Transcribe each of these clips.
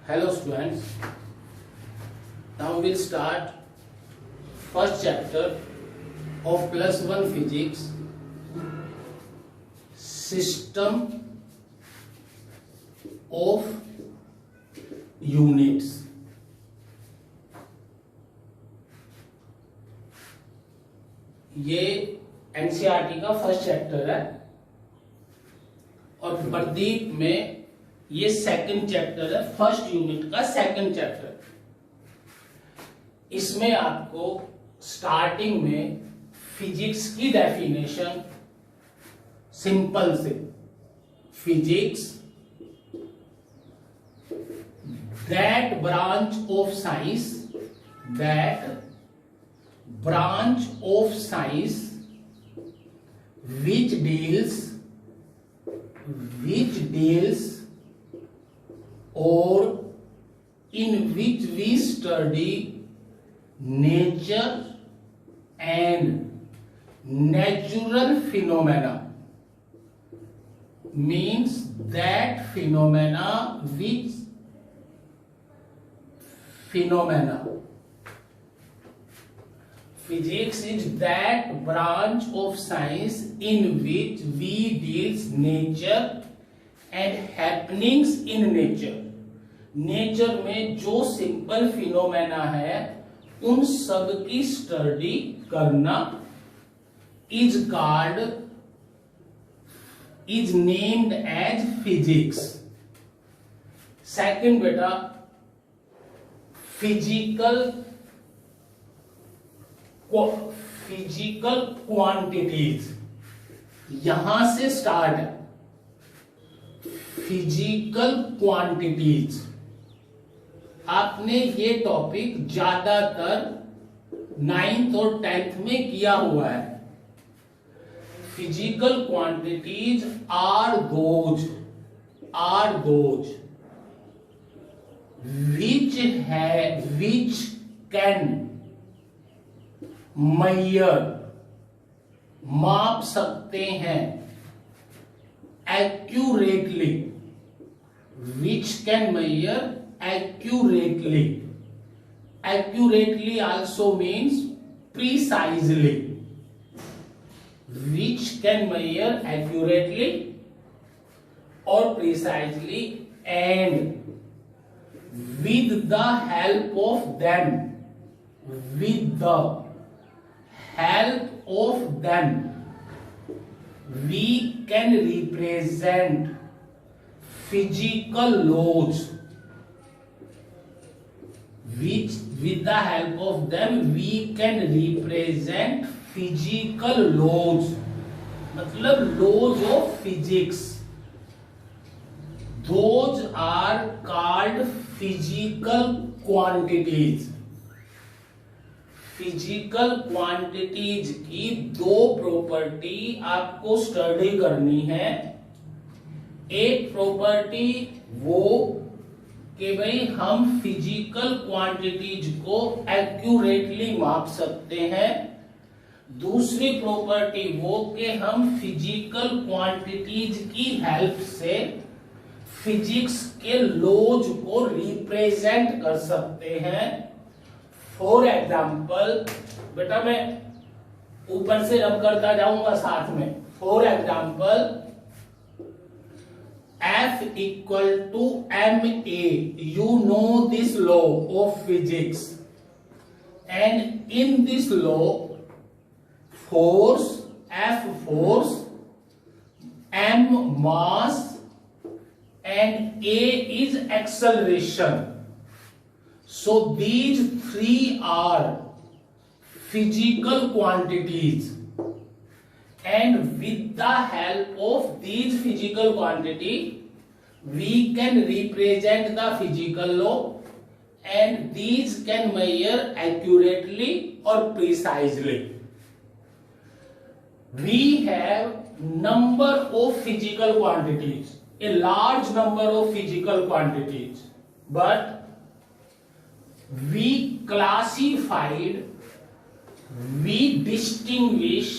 Hello students, now we'll start first chapter of +1 physics, system of units. ये NCERT का first chapter है और प्रदीप में ये सेकंड चैप्टर है, फर्स्ट यूनिट का सेकंड चैप्टर। इसमें आपको स्टार्टिंग में फिजिक्स की डेफिनेशन सिंपल से, physics that branch of science which deals or in which we study nature and natural phenomena, means that phenomena physics is that branch of science in which we deals nature and happenings in nature. Nature में जो simple phenomena है उन सब की study करना is named as physics. Second बेटा, physical quantities, यहां से स्टार्ट है। फिजिकल क्वांटिटीज आपने ये टॉपिक ज्यादातर 9th और 10th में किया हुआ है। Physical quantities are those which can measure, माप सकते हैं, accurately, which can measure accurately also means precisely, which can measure accurately or precisely and with the help of them we can represent physical laws, with the help of them we can represent physical laws, मतलब laws of physics. Those are called physical quantities. Physical quantities की दो property आपको study करनी है। एक property वो कि भाई हम फिजिकल क्वांटिटीज को एक्यूरेटली माप सकते हैं। दूसरी प्रॉपर्टी वो कि हम फिजिकल क्वांटिटीज की हेल्प से फिजिक्स के लॉज को रिप्रेजेंट कर सकते हैं। फॉर एग्जाम्पल, बेटा मैं ऊपर से रब करता जाऊंगा साथ में। For example, F equal to ma, you know this law of physics, and in this law F force, m mass and a is acceleration. So these three are physical quantities, and with the help of these physical quantity we can represent the physical law, and these can measure accurately or precisely. We have number of physical quantities, a large number of physical quantities, but we distinguish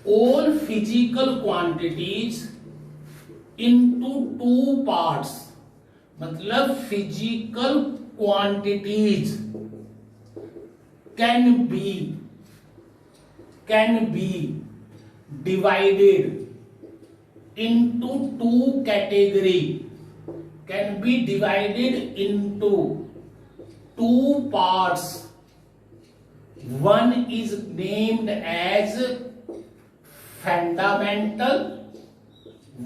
all physical quantities into two parts. मतलब physical quantities can be divided into two category, can be divided into two parts. One is named as fundamental,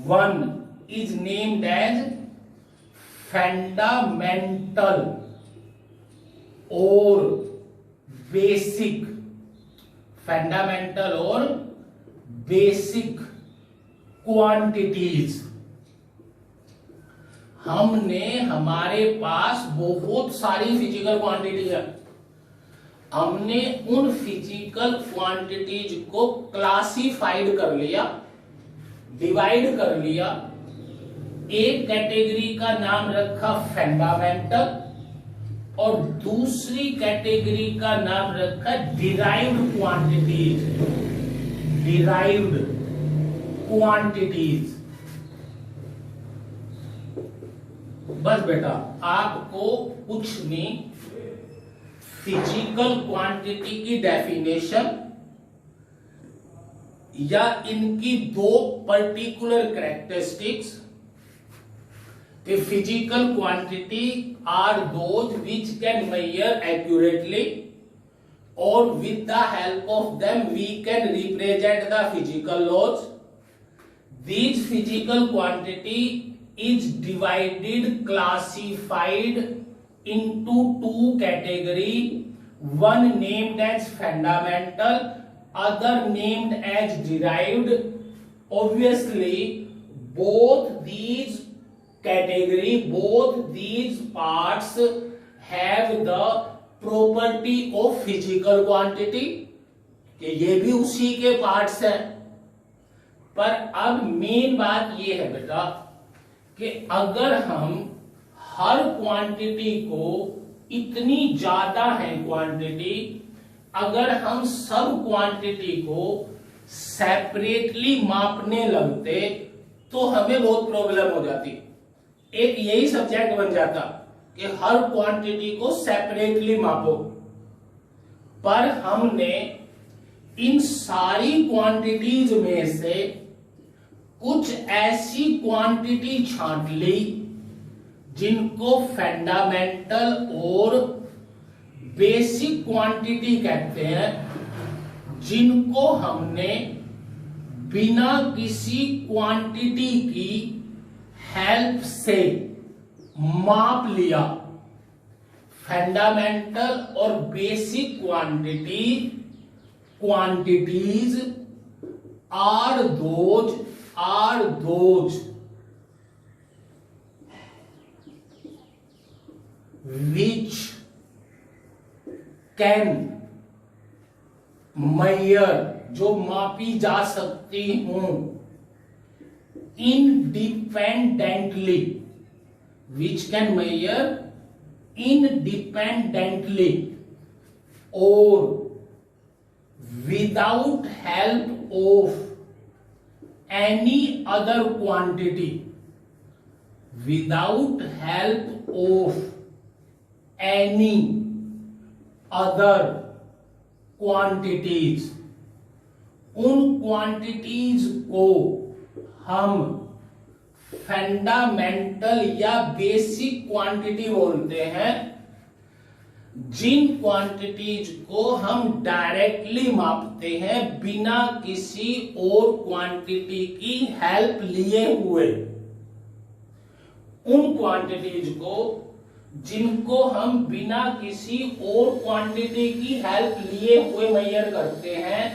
one is named as fundamental or basic, fundamental or basic quantities. हमने हमारे पास बहुत सारी physical quantity है, हमने उन physical quantities को classified कर लिया, डिवाइड कर लिया। एक कैटेगरी का नाम रखा फंडामेंटल और दूसरी कैटेगरी का नाम रखा डिराइव्ड क्वांटिटीज, डिराइव्ड क्वांटिटीज। बस बेटा आपको कुछ नहीं, फिजिकल क्वांटिटी की डेफिनेशन या इनकी दो particular characteristics. The physical quantity are those which can measure accurately, or with the help of them we can represent the physical laws. These physical quantity is divided, classified into two categories, one named as fundamental, other named as derived. Obviously both these category, both these parts have the property of physical quantity, कि ये भी उसी के parts हैं। पर अब main बात ये है बेटा कि अगर हम हर क्वांटिटी को, इतनी ज्यादा है क्वांटिटी, अगर हम सब क्वांटिटी को सेपरेटली मापने लगते तो हमें बहुत प्रॉब्लम हो जाती। एक यही सब्जेक्ट बन जाता कि हर क्वांटिटी को सेपरेटली मापो। पर हमने इन सारी क्वांटिटीज में से कुछ ऐसी क्वांटिटी छांट ली जिनको फंडामेंटल और बेसिक क्वांटिटी कहते हैं, जिनको हमने बिना किसी क्वांटिटी की हेल्प से माप लिया। फंडामेंटल और basic quantities are those which can measure, जो मापी जा सकती हूं, independently, which can measure independently or without help of any other quantity, without help of any other quantities। उन क्वांटिटीज को हम फंडामेंटल या बेसिक क्वांटिटी बोलते हैं, जिन क्वांटिटीज को हम डायरेक्टली मापते हैं बिना किसी और क्वांटिटी की हेल्प लिए हुए। उन क्वांटिटीज को जिनको हम बिना किसी और क्वांटिटी की हेल्प लिए हुए मेजर करते हैं,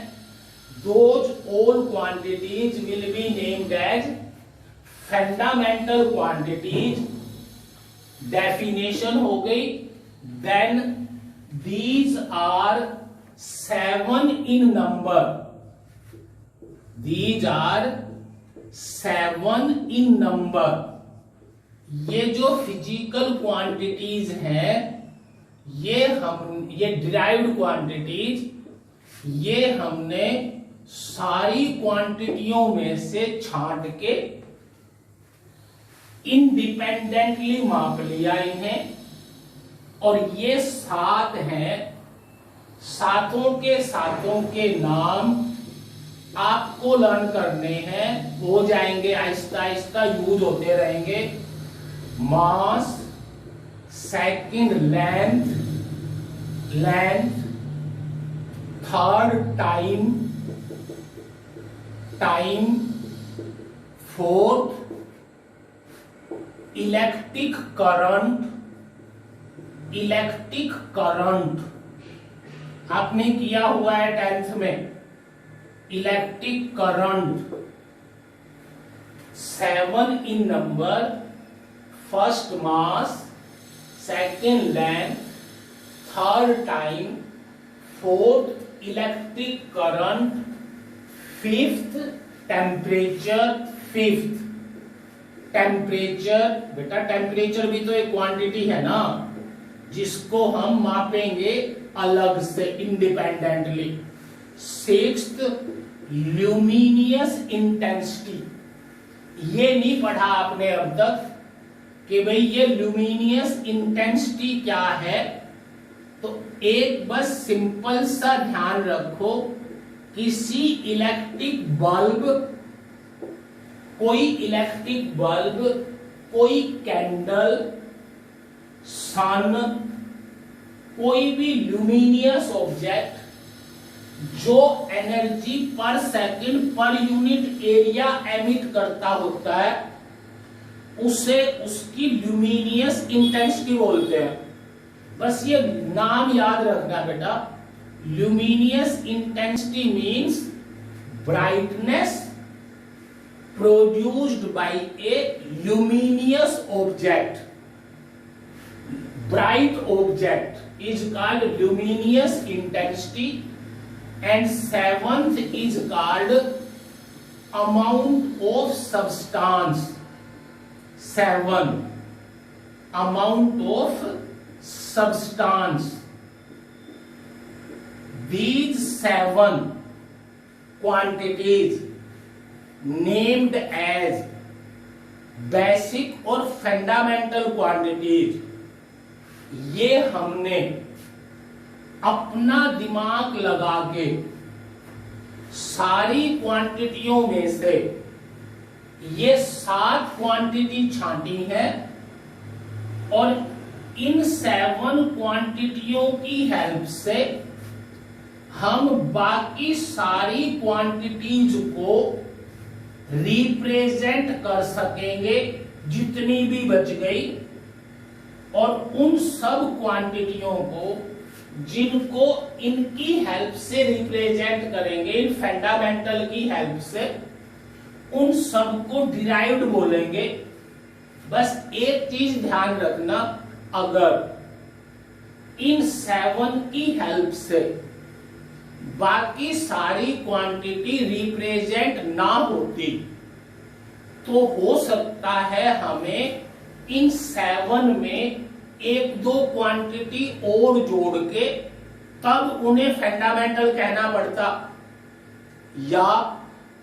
those all quantities will be named as fundamental quantities। Definition हो गई। Then these are 7 in number, these are 7 in number। ये जो फिजिकल क्वांटिटीज हैं, ये डिराइव्ड क्वांटिटीज, ये हमने सारी क्वांटिटियों में से छांट के इंडिपेंडेंटली माप लिया इन्हें, और ये 7 हैं। सातों के नाम आपको लर्न करने हैं, हो जाएंगे, आहिस्ता आहिस्ता यूज होते रहेंगे। Mass, second length, third time, fourth electric current आपने किया हुआ है 10th में। Electric current 7 in number, first mass, second length, third time, fourth electric current, fifth temperature. बेटा टेम्परेचर भी तो एक क्वांटिटी है ना, जिसको हम मापेंगे अलग से इंडिपेंडेंटली। सिक्स्थ ल्यूमिनियस इंटेंसिटी, ये नहीं पढ़ा आपने अब तक कि भाई ये ल्यूमिनियस इंटेंसिटी क्या है। तो एक बस सिंपल सा ध्यान रखो, किसी कोई इलेक्ट्रिक बल्ब, कोई कैंडल, सन, कोई भी ल्यूमिनियस ऑब्जेक्ट जो एनर्जी पर second per unit area emit करता होता है, उसे उसकी ल्यूमिनियस इंटेंसिटी बोलते हैं। बस ये नाम याद रखना बेटा। Luminous intensity means brightness produced by a luminous object. Bright object is called luminous intensity, and 7th is called amount of substance. 7 amount of substance. These 7 quantities named as basic और fundamental quantities, ये हमने अपना दिमाग लगा के सारी क्वांटिटियों में से ये 7 क्वांटिटी छांटी है, और इन 7 क्वांटिटियों की हेल्प से हम बाकी सारी क्वांटिटीज को रिप्रेजेंट कर सकेंगे जितनी भी बच गई, और उन सब क्वांटिटियों को जिनको इनकी हेल्प से रिप्रेजेंट करेंगे, इन फंडामेंटल की हेल्प से, उन सब को डिराइव्ड बोलेंगे। बस एक चीज ध्यान रखना, अगर इन 7 की हेल्प से बाकी सारी क्वांटिटी रिप्रेजेंट ना होती, तो हो सकता है हमें इन 7 में 1-2 क्वांटिटी और जोड़ के तब उन्हें फंडामेंटल कहना पड़ता, या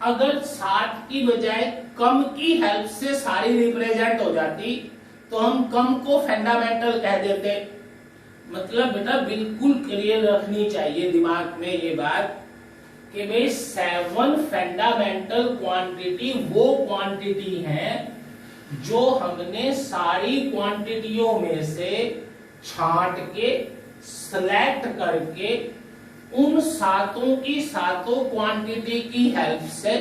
अगर 7 की बजाय कम की हेल्प से सारी रिप्रेजेंट हो जाती तो हम कम को फंडामेंटल कह देते। मतलब बेटा बिल्कुल क्लियर रखनी चाहिए दिमाग में ये बात कि भाई 7 फंडामेंटल क्वांटिटी वो क्वांटिटी है जो हमने सारी क्वांटिटियों में से छांट के सेलेक्ट करके उन 7 की 7 क्वांटिटी की हेल्प से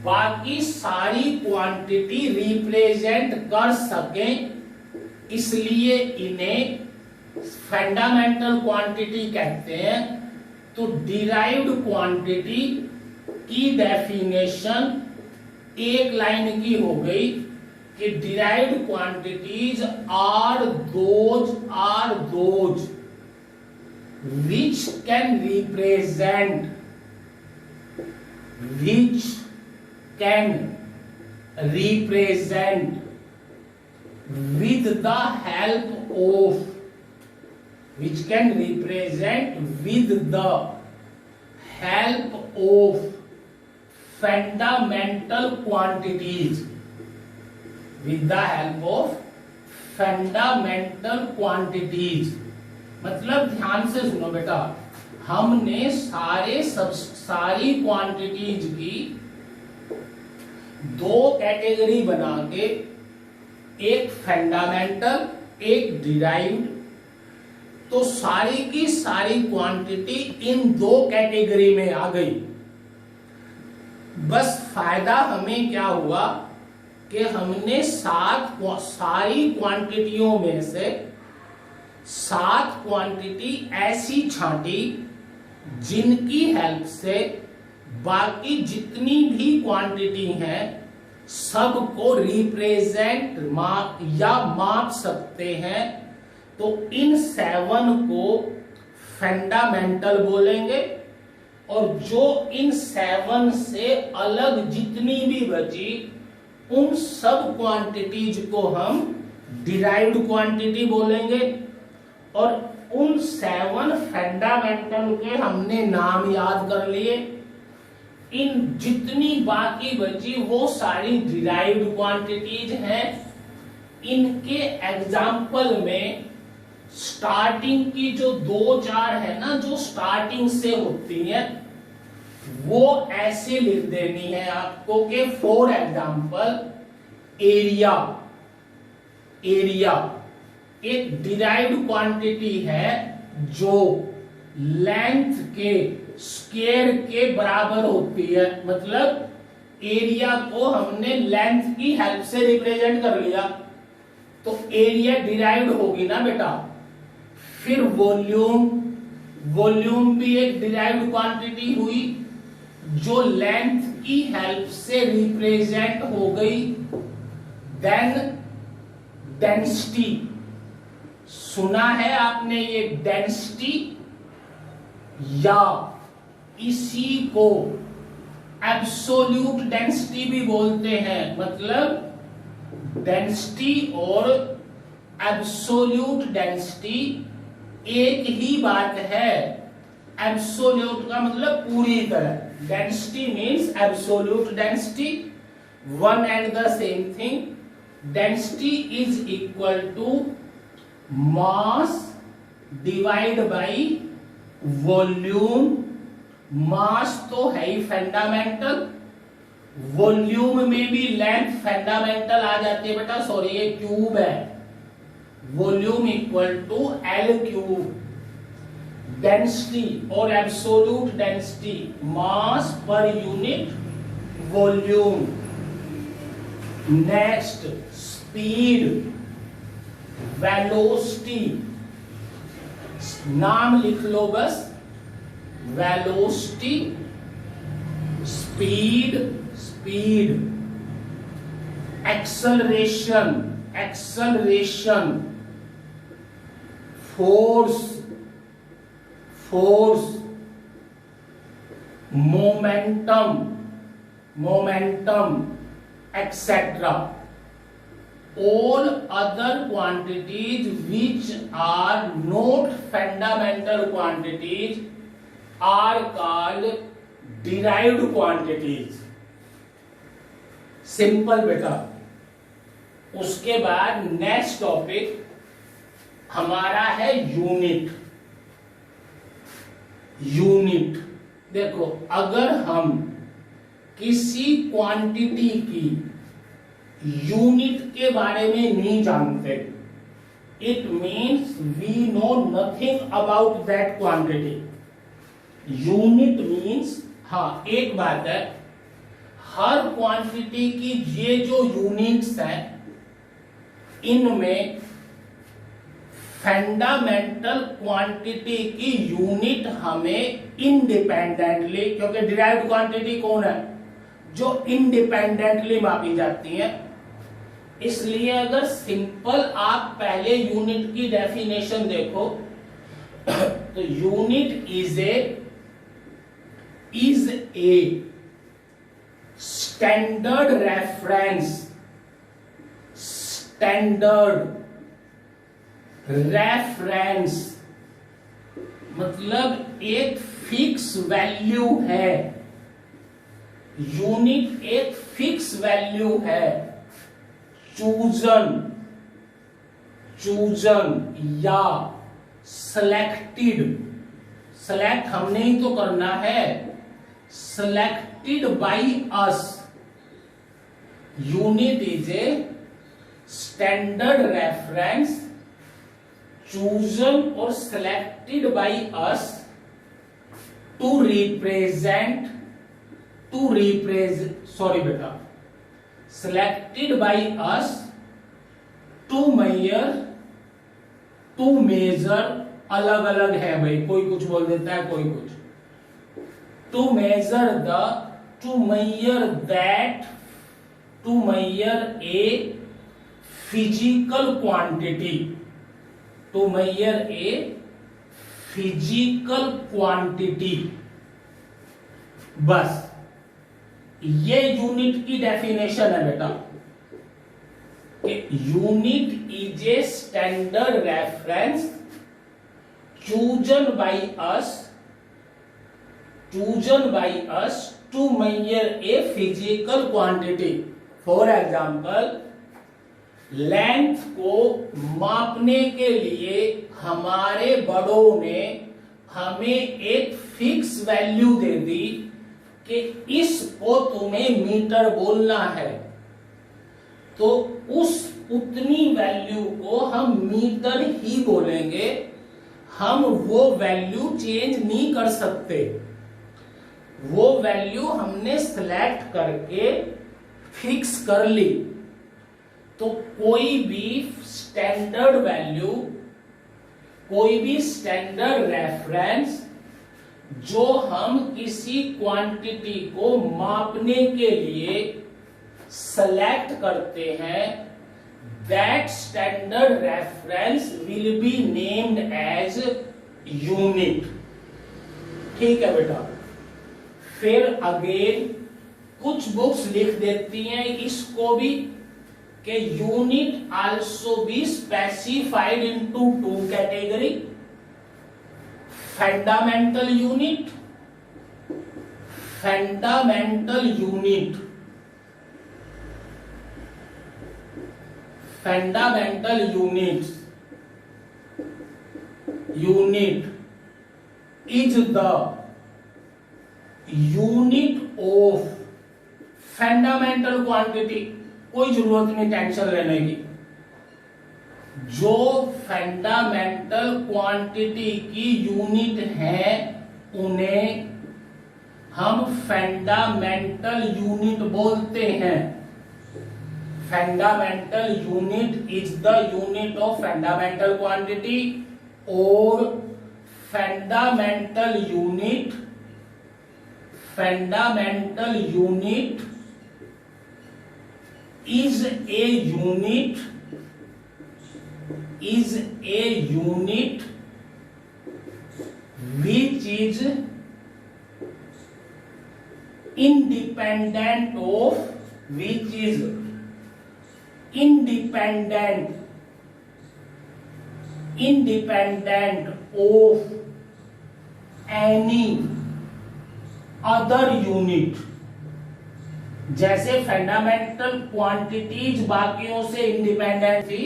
बाकी सारी क्वांटिटी रिप्रेजेंट कर सकें, इसलिए इन्हें फंडामेंटल क्वांटिटी कहते हैं। तो डिराइव्ड क्वांटिटी की डेफिनेशन एक लाइन की हो गई कि derived quantities are those which can represent with the help of fundamental quantities. With the help of fundamental quantities. मतलब ध्यान से सुनो बेटा, हमने सारी क्वांटिटीज की दो कैटेगरी बना के, एक फंडामेंटल एक डिराइव्ड, तो सारी की सारी क्वांटिटी इन दो कैटेगरी में आ गई। बस फायदा हमें क्या हुआ कि हमने सारी क्वांटिटियों में से 7 क्वांटिटी ऐसी छांटी जिनकी हेल्प से बाकी जितनी भी क्वांटिटी हैं सबको रिप्रेजेंट माप सकते हैं। तो इन 7 को फंडामेंटल बोलेंगे, और जो इन 7 से अलग जितनी भी बची उन सब क्वांटिटीज को हम डिराइव्ड क्वांटिटी बोलेंगे। और उन 7 फंडामेंटल के हमने नाम याद कर लिए। इन जितनी बाकी बची वो सारी डिराइव्ड क्वांटिटीज हैं। इनके एग्जाम्पल में स्टार्टिंग की जो 2-4 है ना, जो स्टार्टिंग से होती है, वो ऐसे लिख देनी है आपको कि फॉर एग्जाम्पल एरिया एक डिराइव्ड क्वांटिटी है जो लेंथ के स्क्वायर के बराबर होती है। मतलब एरिया को हमने लेंथ की हेल्प से रिप्रेजेंट कर लिया, तो एरिया डिराइव्ड होगी ना बेटा। फिर वॉल्यूम भी एक डिराइव्ड क्वांटिटी हुई जो लेंथ की हेल्प से रिप्रेजेंट हो गई। देन डेंसिटी, सुना है आपने ये डेंसिटी, या इसी को एब्सोल्यूट डेंसिटी भी बोलते हैं। मतलब डेंसिटी और एब्सोल्यूट डेंसिटी एक ही बात है। एब्सोल्यूट का मतलब पूरी तरह, density means absolute density, one and the same thing. Density is equal to mass divide by volume. Mass तो है ही फंडामेंटल, वॉल्यूम में भी लेंथ फंडामेंटल आ जाती है बेटा। सॉरी, ये क्यूब है। Volume equal to L cube. Density और absolute density, mass per unit volume. Next speed, velocity, नाम लिख लो बस, velocity, speed, acceleration, force, momentum, etc. All other quantities which are not fundamental quantities are called derived quantities. Simple बेटा। उसके बाद next topic हमारा है यूनिट। देखो, अगर हम किसी क्वांटिटी की यूनिट के बारे में नहीं जानते, it means we know nothing about that quantity. Unit means, हाँ एक बात है, हर क्वांटिटी की ये जो यूनिट्स हैं इनमें फंडामेंटल क्वांटिटी की यूनिट हमें इंडिपेंडेंटली, क्योंकि डिराइव्ड क्वांटिटी कौन है, जो इंडिपेंडेंटली मापी जाती है, इसलिए अगर सिंपल आप पहले यूनिट की डेफिनेशन देखो तो unit is a standard reference मतलब एक फिक्स वैल्यू है। यूनिट एक फिक्स वैल्यू है चूजन या सेलेक्टेड, सेलेक्ट हमने ही तो करना है, selected by us. Unit is a standard reference chosen or selected by us to represent sorry beta, selected by us to measure, अलग अलग है भाई, कोई कुछ बोल देता है कोई कुछ, to measure a physical quantity, to measure a physical quantity। बस ये यूनिट की डेफिनेशन है बेटा, कि unit is a standard reference chosen by us to measure a physical quantity। For example, length को मापने के लिए हमारे बड़ों ने हमें एक फिक्स वैल्यू दे दी कि इसको तुम्हें मीटर बोलना है, तो उतनी वैल्यू को हम मीटर ही बोलेंगे, हम वो वैल्यू चेंज नहीं कर सकते। वो वैल्यू हमने सिलेक्ट करके फिक्स कर ली। तो कोई भी स्टैंडर्ड वैल्यू, कोई भी स्टैंडर्ड रेफरेंस जो हम किसी क्वांटिटी को मापने के लिए सेलेक्ट करते हैं, that standard reference will be named as unit. ठीक है बेटा। फिर अगेन कुछ बुक्स लिख देती हैं इसको भी कि unit also be specified into two category, fundamental unit, fundamental unit, fundamental units, unit is the unit of fundamental quantity. कोई जरूरत नहीं टेंशन लेने की, जो फंडामेंटल क्वांटिटी की यूनिट है उन्हें हम फंडामेंटल यूनिट बोलते हैं। Fundamental unit is the unit of fundamental quantity, और fundamental unit, fundamental unit is a unit which is independent of, which is independent of any other unit। जैसे fundamental quantities बाकियों से independent थी,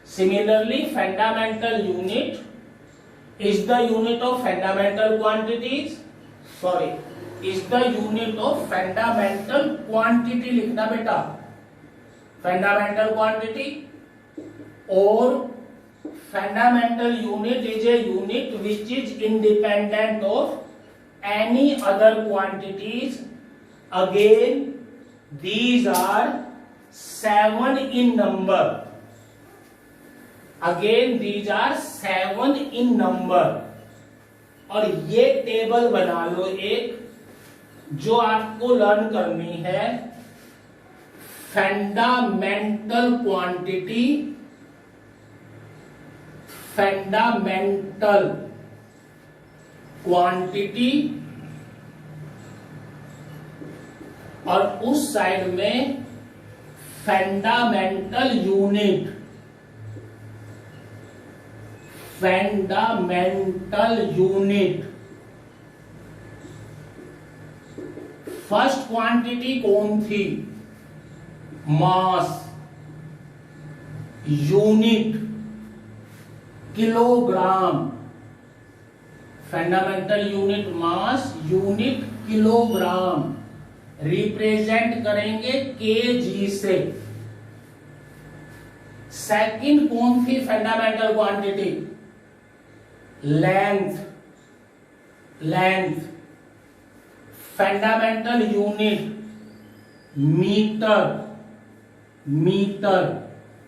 similarly fundamental unit is the unit of fundamental quantities, sorry is the unit of fundamental quantity लिखना बेटा, fundamental quantity, और fundamental unit is a unit which is independent of any other quantities. Again, these are 7 in number. Again, these are 7 in number. और ये table बना लो एक, जो आपको learn करनी है। फंडामेंटल क्वांटिटी, फंडामेंटल क्वांटिटी, और उस साइड में fundamental unit, fundamental unit. First quantity कौन थी? Mass, unit kilogram, fundamental unit mass unit kilogram, represent करेंगे केजी से। सेकंड कौन थी fundamental quantity? Length, length, fundamental unit metre, metre,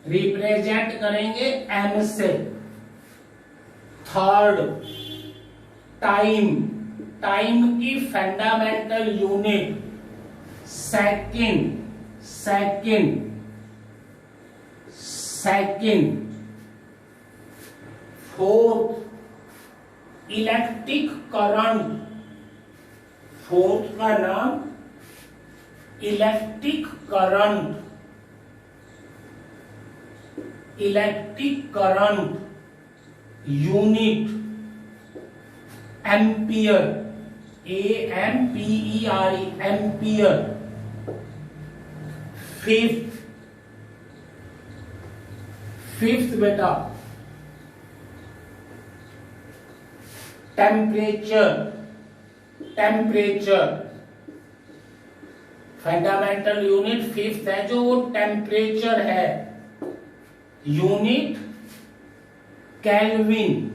represent करेंगे एम से। थर्ड टाइम, टाइम की fundamental unit second, second, second. Fourth electric current, fourth का नाम electric current, electric current unit ampere, AMPERE, ampere. Fifth, fifth बेटा temperature, temperature, fundamental unit fifth है जो वो temperature है, unit kelvin,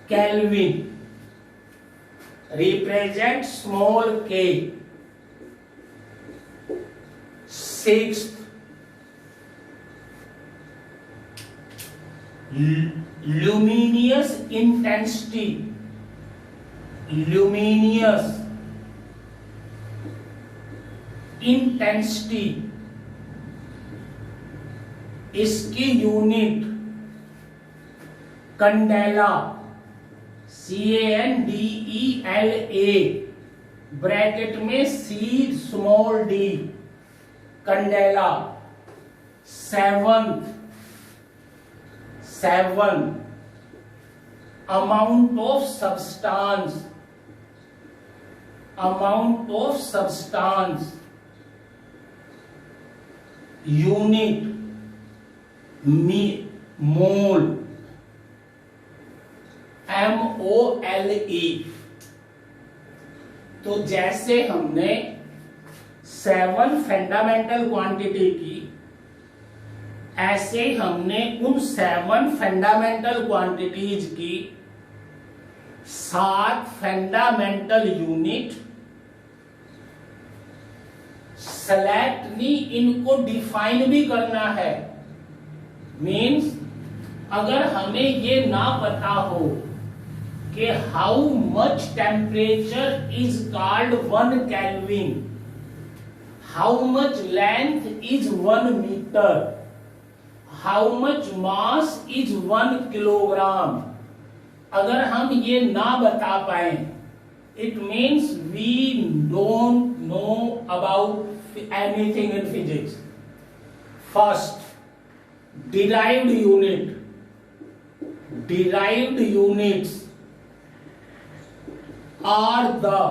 kelvin, represent small K. Sixth luminous intensity, luminous intensity, इसकी unit candela, CANDELA, bracket में C small d, candela. Seventh, seven amount of substance, amount of substance, unit mole, MOLE। तो जैसे हमने 7 fundamental quantity की, ऐसे हमने उन 7 fundamental quantities की 7 फंडामेंटल यूनिट सेलेक्ट नहीं, इनको डिफाइन भी करना है। मीन्स अगर हमें ये ना पता हो कि how much temperature is called 1 kelvin, how much length is 1 metre, how much mass is 1 kilogram, अगर हम ये ना बता पाए, it means we don't know about anything in physics. First derived unit, derived units are the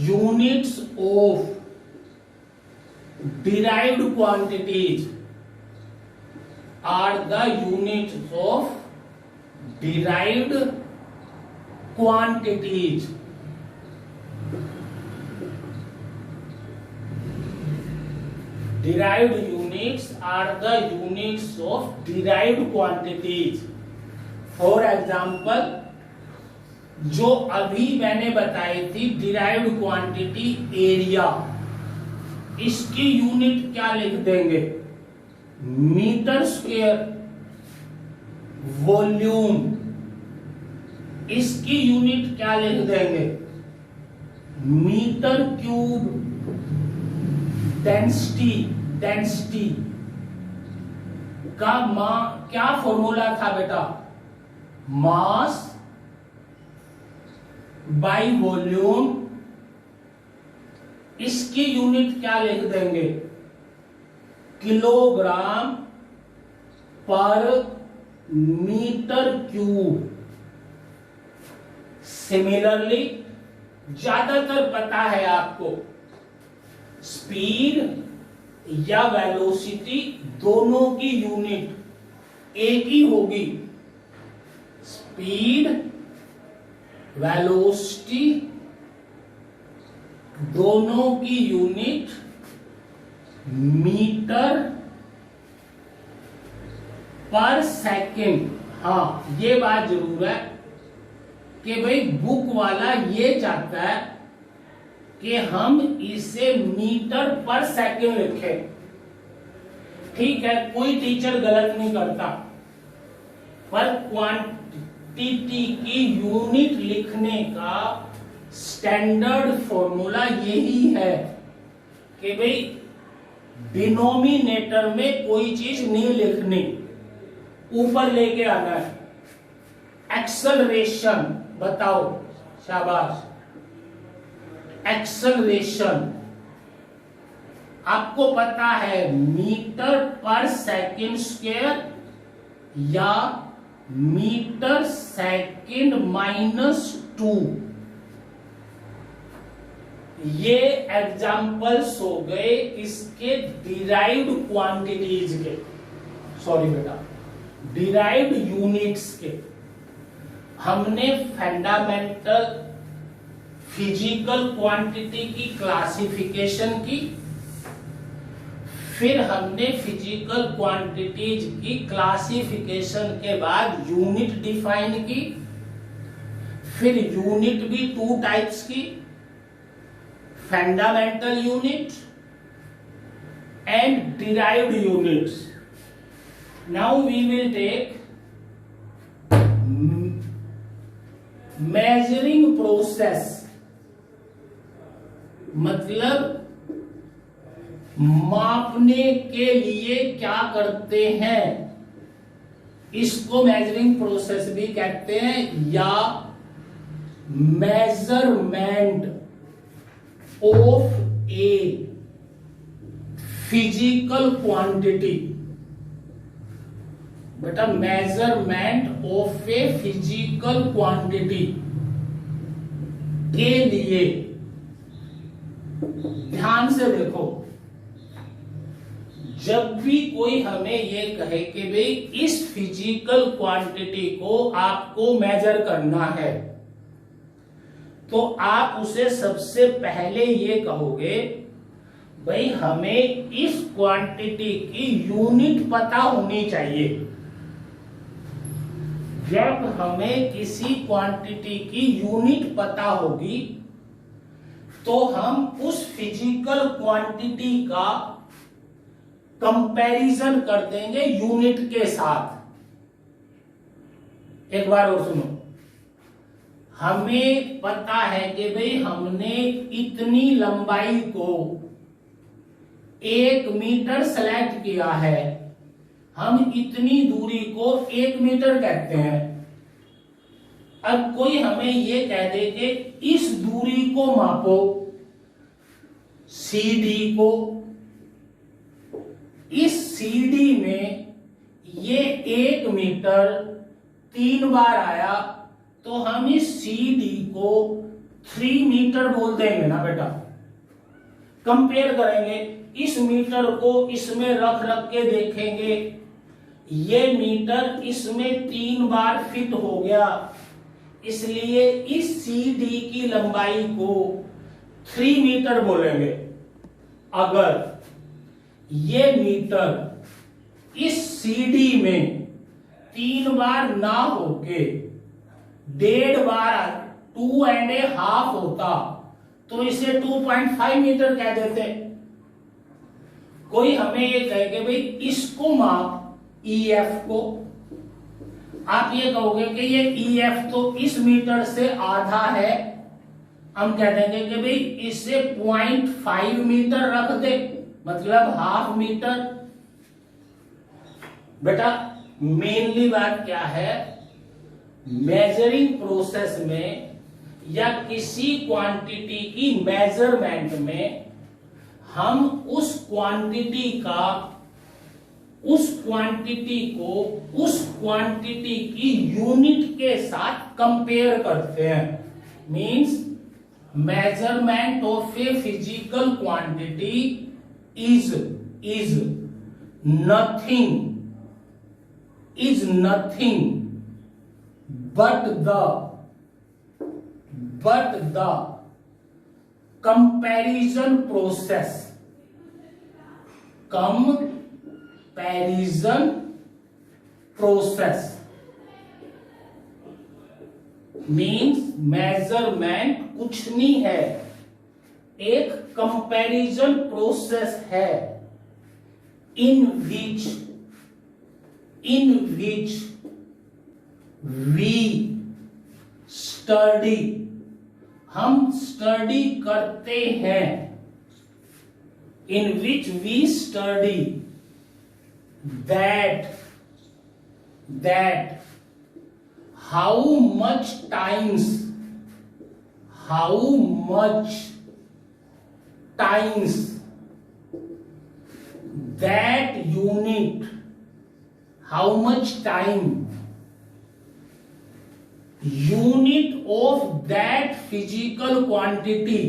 units of derived quantities, are the units of derived quantities। Derived units are the units of derived quantities। For example, जो अभी मैंने बताई थी derived quantity area, इसकी unit क्या लिख देंगे? Metre square. Volume, इसकी यूनिट क्या लिख देंगे? Metre cube. डेंसिटी, डेंसिटी का क्या फॉर्मूला था बेटा? Mass by volume. इसकी यूनिट क्या लिख देंगे? किलोग्राम पर मीटर क्यूब। सिमिलरली ज्यादातर पता है आपको स्पीड या वेलोसिटी दोनों की यूनिट एक ही होगी। स्पीड वेलोसिटी दोनों की यूनिट मीटर पर सेकेंड। हाँ, ये बात जरूर है कि भाई बुक वाला ये चाहता है कि हम इसे मीटर पर सेकेंड लिखें। ठीक है, कोई टीचर गलत नहीं करता, पर क्वांटिटी की यूनिट लिखने का स्टैंडर्ड फॉर्मूला यही है कि भाई डिनोमिनेटर में कोई चीज नहीं लिखनी, ऊपर लेके आना है। एक्सेलरेशन बताओ, शाबाश। एक्सेलरेशन आपको पता है मीटर पर सेकेंड स्क्वायर या मीटर सेकेंड -2। ये एग्जाम्पल्स हो गए इसके डिराइव्ड क्वांटिटीज के, सॉरी बेटा, डिराइव्ड यूनिट्स के। हमने फंडामेंटल फिजिकल क्वांटिटी की क्लासिफिकेशन की, फिर हमने फिजिकल क्वांटिटीज की क्लासिफिकेशन के बाद यूनिट डिफाइन की, फिर यूनिट भी 2 टाइप्स की, fundamental unit and derived units. Now we will take measuring process, मतलब मापने के लिए क्या करते हैं, इसको मेजरिंग प्रोसेस भी कहते हैं, या measurement of a physical quantity. बेटा, measurement of a physical quantity के लिए ध्यान से देखो, जब भी कोई हमें ये कहे कि भाई इस फिजिकल क्वांटिटी को आपको मेजर करना है, तो आप उसे सबसे पहले ये कहोगे भाई हमें इस क्वांटिटी की यूनिट पता होनी चाहिए। जब हमें किसी क्वांटिटी की यूनिट पता होगी तो हम उस फिजिकल क्वांटिटी का कंपैरिजन कर देंगे यूनिट के साथ। एक बार और सुनो, हमें पता है कि भाई हमने इतनी लंबाई को 1 मीटर सेलेक्ट किया है, हम इतनी दूरी को 1 मीटर कहते हैं। अब कोई हमें ये कह दे कि इस दूरी को मापो, CD को, इस CD में ये 1 मीटर 3 बार आया, तो हम इस CD को 3 मीटर बोल देंगे ना बेटा। कंपेयर करेंगे, इस मीटर को इसमें रख रख के देखेंगे, ये मीटर इसमें 3 बार फिट हो गया, इसलिए इस CD की लंबाई को 3 मीटर बोलेंगे। अगर ये मीटर इस CD में 3 बार ना होके 1.5 बार 2.5 होता तो इसे 2.5 मीटर कह देते। कोई हमें ये कहे कि भाई इसको माप EF को, आप ये कहोगे कि ये EF तो इस मीटर से आधा है, हम कह देंगे कि भाई इसे 0.5 मीटर रख दे, मतलब ½ मीटर। बेटा, मेनली बात क्या है, मेजरिंग प्रोसेस में या किसी क्वांटिटी की मेजरमेंट में हम उस क्वांटिटी को उस क्वांटिटी की यूनिट के साथ कंपेयर करते हैं। Means measurement of a physical quantity is nothing but the comparison process means measurement कुछ नहीं है, एक कंपैरिजन प्रोसेस है इन विच वी स्टडी, हम स्टडी करते हैं, in which we study that how much times that unit, how much time unit of that physical quantity,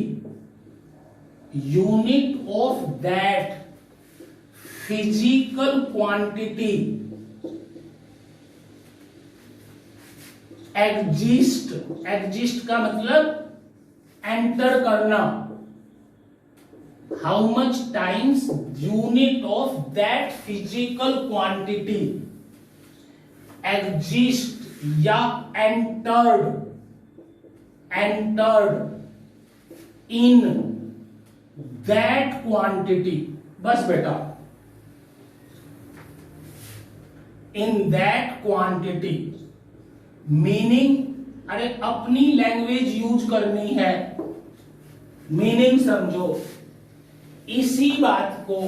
unit of that physical quantity exist का मतलब enter करना, how much times unit of that physical quantity exist या entered in that quantity, बस बेटा, in that quantity meaning, अरे अपनी language use करनी है, मीनिंग समझो। इसी बात को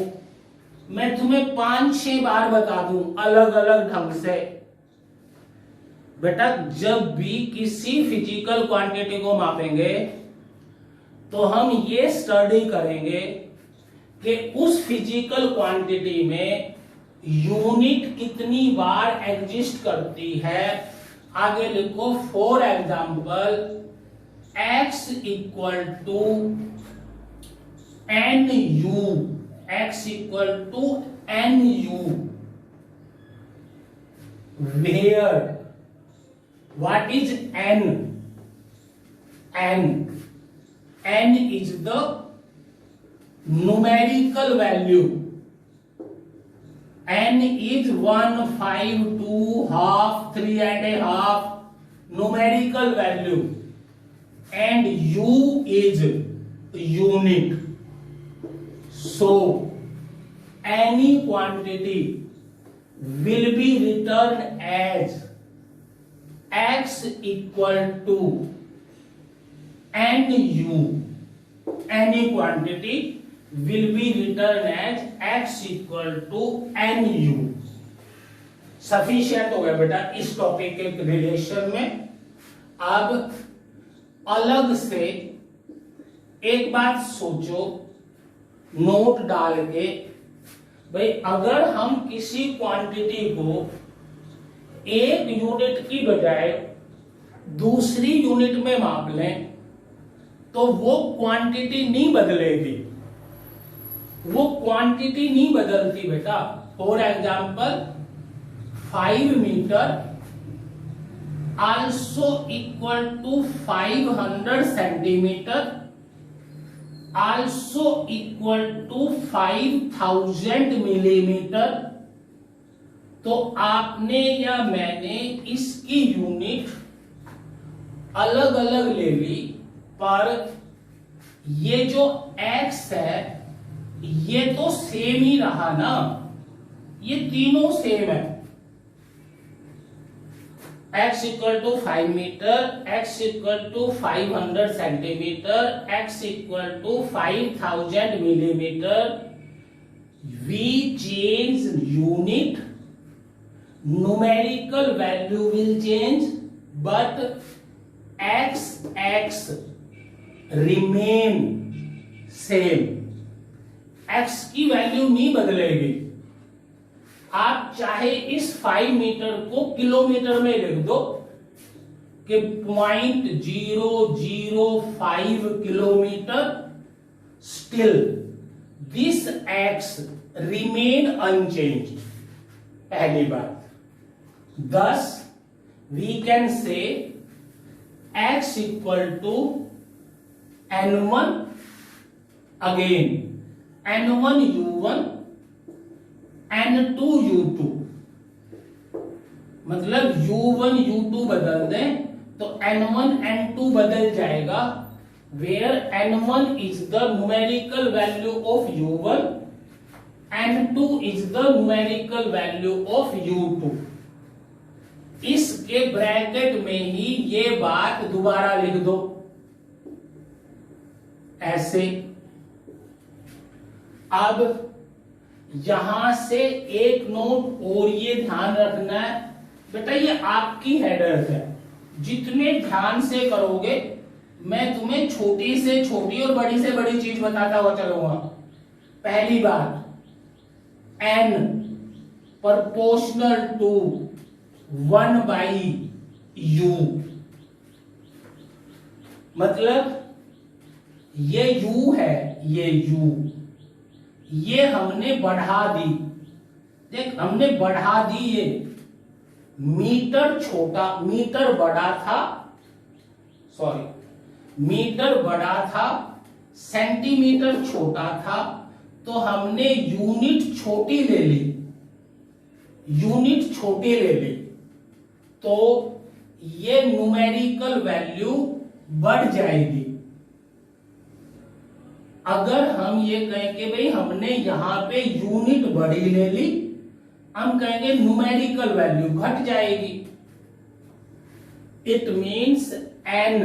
मैं तुम्हें 5-6 बार बता दूं अलग अलग ढंग से। बेटा जब भी किसी फिजिकल क्वांटिटी को मापेंगे तो हम ये स्टडी करेंगे कि उस फिजिकल क्वांटिटी में यूनिट कितनी बार एग्जिस्ट करती है। आगे लिखो, for example x equal to NU, x equal to NU, where what is n? n is the numerical value, n is 1, 5, 2, half, 3.5 numerical value, and u is unit. So any quantity will be written as x equal to NU. Any quantity will be written as x equal to NU. Sufficient हो गया बेटा इस topic के relation में। अब अलग से एक बात सोचो नोट डाल के, भाई अगर हम किसी क्वांटिटी को एक यूनिट की बजाय दूसरी यूनिट में माप लें तो वो क्वांटिटी नहीं बदलेगी, वो क्वांटिटी नहीं बदलती बेटा। For example 5 metre also equal to 500 centimetre also equal to 5000 millimetre. तो आपने या मैंने इसकी यूनिट अलग अलग ले ली, पर ये जो x है ये तो सेम ही रहा ना, ये तीनों सेम है। x equal to 5 metre, x equal to 500 centimetre, x equal to 5000 millimetre. we change unit, numerical value will change but x remain same, x की वैल्यू नहीं बदलेगी। आप चाहे इस 5 मीटर को किलोमीटर में लिख दो, कि 0.005 kilometre, still this x remain unchanged. पहली बात, thus we can say x equal to n1, again n1 u1 n2 u2, मतलब u1 u2 बदल दें तो n1 n2 बदल जाएगा, where n1 is the numerical value of u1, n2 is the numerical value of u2। इसके bracket में ही ये बात दोबारा लिख दो ऐसे। अब यहां से एक नोट और ये ध्यान रखना है बेटा, ये आपकी हेडर है, जितने ध्यान से करोगे मैं तुम्हें छोटी से छोटी और बड़ी से बड़ी चीज बताता हुआ चलूंगा। पहली बात, n प्रोपोर्शनल टू 1/u, मतलब ये u है, ये u, ये हमने बढ़ा दी, देख हमने बढ़ा दी, ये मीटर बड़ा था, सॉरी मीटर बड़ा था, सेंटीमीटर छोटा था, तो हमने यूनिट छोटी ले ली, तो ये न्यूमेरिकल वैल्यू बढ़ जाएगी। अगर हम ये कहें कि भाई हमने यहां पे यूनिट बड़ी ले ली, हम कहेंगे न्यूमेरिकल वैल्यू घट जाएगी। इट मीन्स n,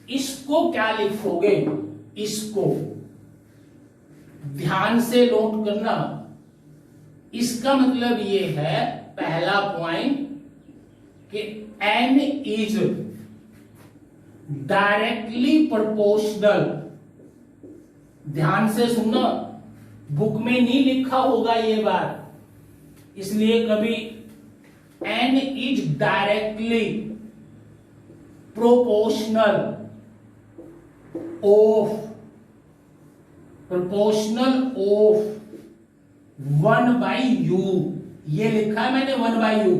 इसको क्या लिखोगे, इसको ध्यान से नोट करना। इसका मतलब ये है, पहला पॉइंट कि n इज डायरेक्टली प्रोपोर्शनल। ध्यान से सुनना, बुक में नहीं लिखा होगा ये बात, इसलिए कभी n is directly proportional of 1/u, ये लिखा है मैंने 1/u,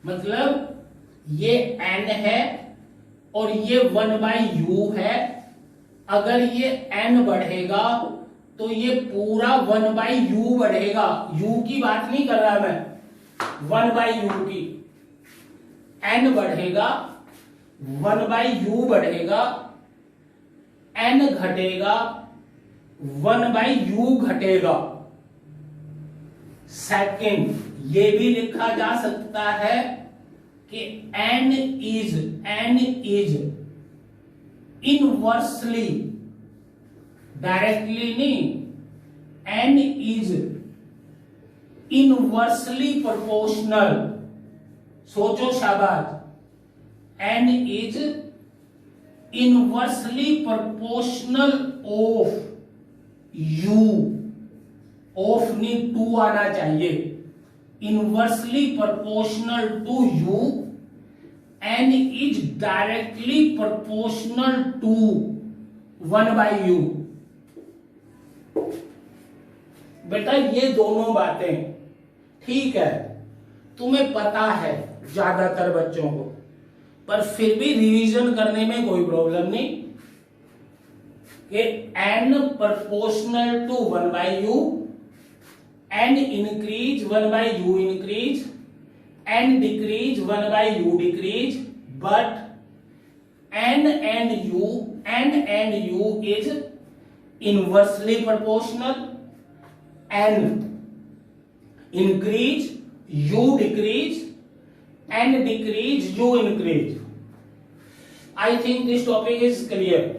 मतलब ये n है और ये 1/u है। अगर ये n बढ़ेगा तो ये पूरा 1/u बढ़ेगा, u की बात नहीं कर रहा मैं, 1/u की। n बढ़ेगा, 1/u बढ़ेगा, n घटेगा, 1/u घटेगा। सेकंड, ये भी लिखा जा सकता है कि n इज इनवर्सली, डायरेक्टली नहीं, n इज इनवर्सली प्रोपोर्शनल। सोचो शाबाश, n is inversely proportional of u, of नहीं टू आना चाहिए, inversely proportional to u, n is directly proportional to 1/u। बेटा ये दोनों बातें ठीक है, तुम्हें पता है ज्यादातर बच्चों को, पर फिर भी रिवीजन करने में कोई प्रॉब्लम नहीं कि n proportional to 1/u, n increase 1/u increase, n decrease 1/u decrease, but n and u is inversely proportional, n increase, u decrease, n decrease, u increase. I think this topic is clear.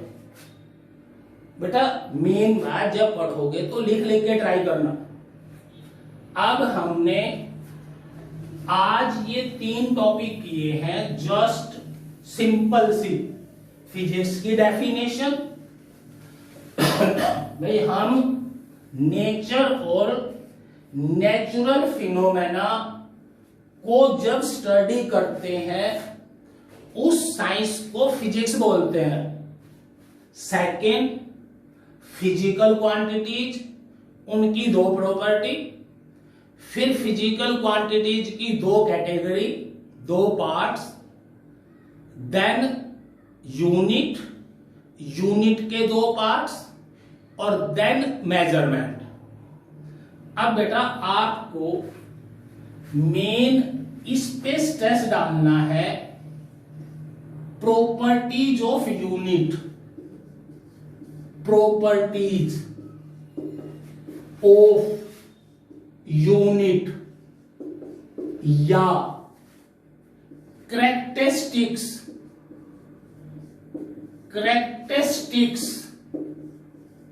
बेटा main बात जब पढ़ोगे तो लिख लिख के try करना। अब हमने आज ये 3 टॉपिक किए हैं, जस्ट सिंपल सी फिजिक्स की डेफिनेशन। भाई हम नेचर और नेचुरल फिनोमेना को जब स्टडी करते हैं उस साइंस को फिजिक्स बोलते हैं। सेकेंड, फिजिकल क्वांटिटीज, उनकी दो प्रॉपर्टी। फिर फिजिकल क्वांटिटीज की दो कैटेगरी, दो पार्ट्स। देन यूनिट, यूनिट के दो पार्ट्स, और देन मेजरमेंट। अब बेटा आपको मेन इस पे स्ट्रेस डालना है, properties of unit, properties of unit या कैरेक्टरिस्टिक्स, कैरेक्टरिस्टिक्स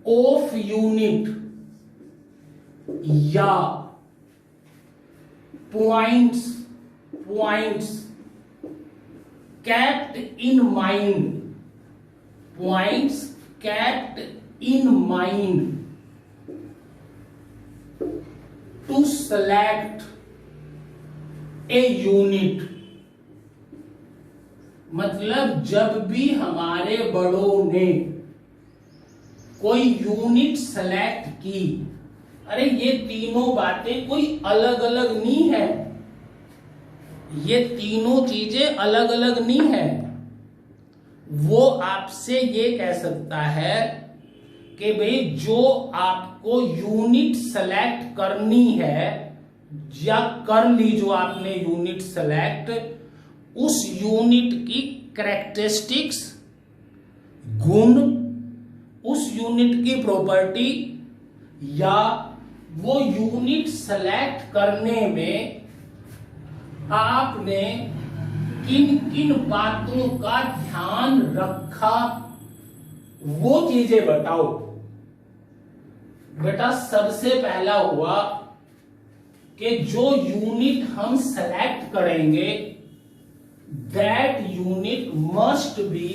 ऑफ यूनिट या points, points kept in mind, points kept in mind to select a unit। मतलब जब भी हमारे बड़ों ने कोई यूनिट सेलेक्ट की, अरे ये तीनों बातें कोई अलग अलग नहीं है, ये तीनों चीजें अलग अलग नहीं है। वो आपसे ये कह सकता है कि भाई जो आपको यूनिट सेलेक्ट करनी है या कर ली जो आपने यूनिट सेलेक्ट, उस यूनिट की कैरेक्टरिस्टिक्स, गुण, उस यूनिट की प्रॉपर्टी, या वो यूनिट सेलेक्ट करने में आपने किन किन बातों का ध्यान रखा, वो चीजें बताओ। बेटा सबसे पहला हुआ कि जो यूनिट हम सेलेक्ट करेंगे, दैट यूनिट मस्ट बी,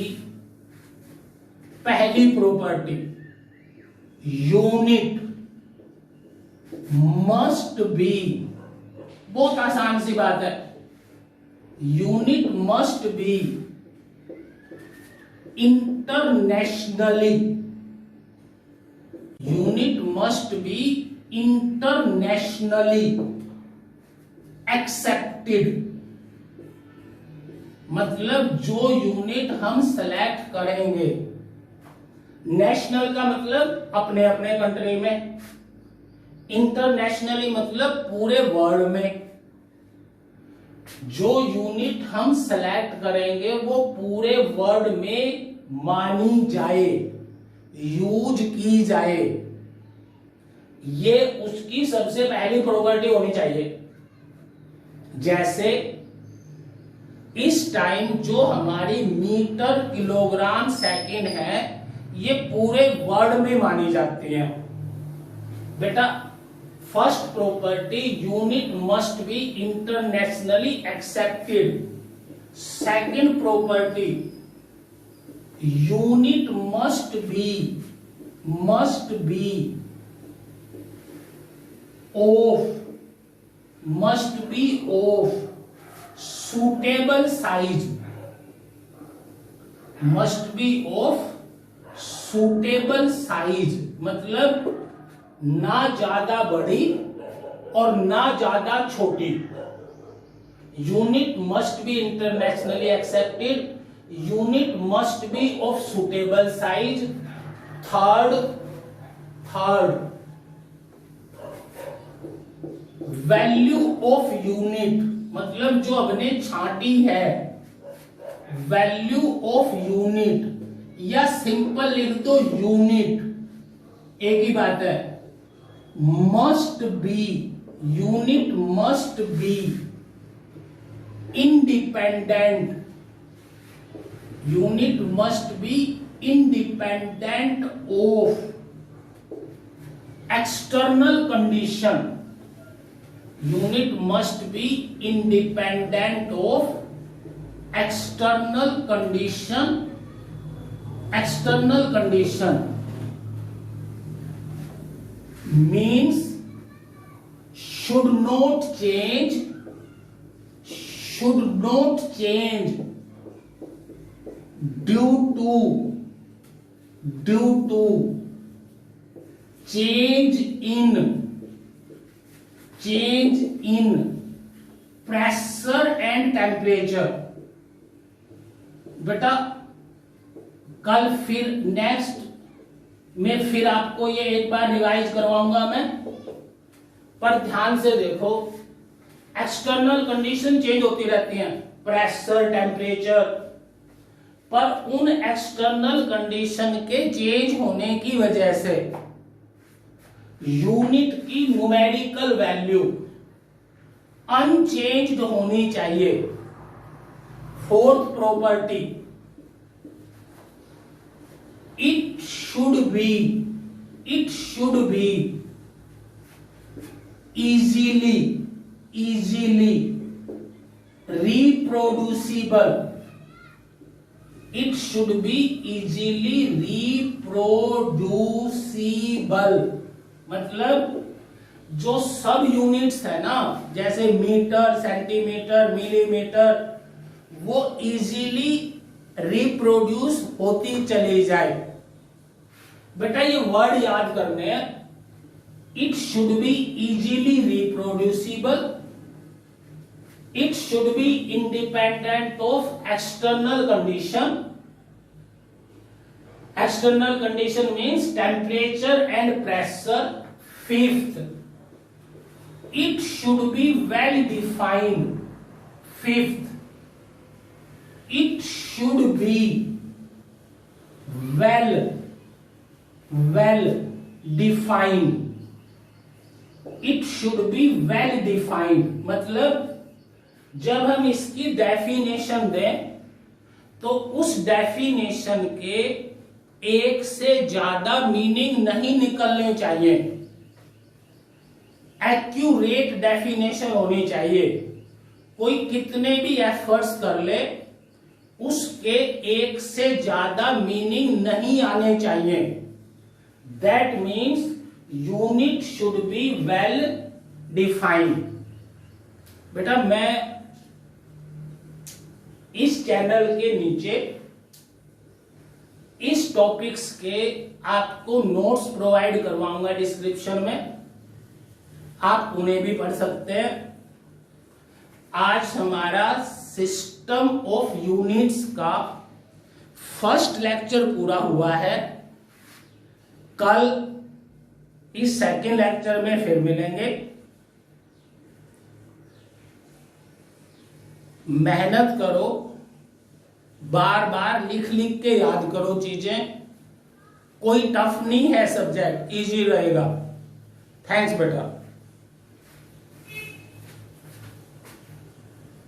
पहली प्रॉपर्टी, यूनिट मस्ट बी, बहुत आसान सी बात है, unit must be internationally, unit must be internationally accepted. मतलब जो यूनिट हम सेलेक्ट करेंगे, नेशनल का मतलब अपने अपने कंट्री में, इंटरनेशनली मतलब पूरे वर्ल्ड में। जो यूनिट हम सेलेक्ट करेंगे वो पूरे वर्ल्ड में मानी जाए, यूज की जाए, ये उसकी सबसे पहली प्रॉपर्टी होनी चाहिए। जैसे इस टाइम जो हमारी मीटर किलोग्राम सेकंड है, ये पूरे वर्ल्ड में मानी जाती है। बेटा first property, unit must be internationally accepted. Second property, unit must be of suitable size, must be of suitable size। मतलब ना ज्यादा बड़ी और ना ज्यादा छोटी। Unit must be internationally accepted, unit must be of suitable size. Third value of unit, मतलब जो हमने छांटी है, वैल्यू ऑफ यूनिट, या सिंपल लिख दो यूनिट, एक ही बात है। Must be, unit must be independent, unit must be independent of external condition, unit must be independent of external condition, external condition means should not change due to change in pressure and temperature। बेटा कल फिर next में फिर आपको ये एक बार revise करवाऊंगा मैं, पर ध्यान से देखो। एक्सटर्नल कंडीशन चेंज होती रहती हैं, प्रेशर, टेम्परेचर, पर उन एक्सटर्नल कंडीशन के चेंज होने की वजह से यूनिट की न्यूमेरिकल वैल्यू अनचेंज्ड होनी चाहिए। Fourth property, it should be easily reproducible। It should be easily reproducible, मतलब जो सब यूनिट्स है ना, जैसे मीटर, सेंटीमीटर, मिलीमीटर, वो इजीली रिप्रोड्यूस होती चली जाए। बेटा ये वर्ड याद करने हैं, it should be easily reproducible, it should be independent of external condition. External condition means temperature and pressure. Fifth, it should be well defined. Fifth, it should be well defined। it should be well defined मतलब जब हम इसकी definition दें तो उस definition के एक से ज्यादा मीनिंग नहीं निकलने चाहिए, एक्यूरेट डेफिनेशन होनी चाहिए। कोई कितने भी एफर्ट्स कर ले, उसके एक से ज्यादा मीनिंग नहीं आने चाहिए। That means unit should be well defined. बेटा मैं इस चैनल के नीचे इस टॉपिक्स के आपको नोट्स प्रोवाइड करवाऊंगा डिस्क्रिप्शन में, आप उन्हें भी पढ़ सकते हैं। आज हमारा सिस्टम ऑफ यूनिट्स का फर्स्ट लेक्चर पूरा हुआ है। कल इस सेकेंड लेक्चर में फिर मिलेंगे। मेहनत करो, बार बार लिख लिख के याद करो चीजें। कोई टफ नहीं है सब्जेक्ट, इजी रहेगा। थैंक्स बेटा।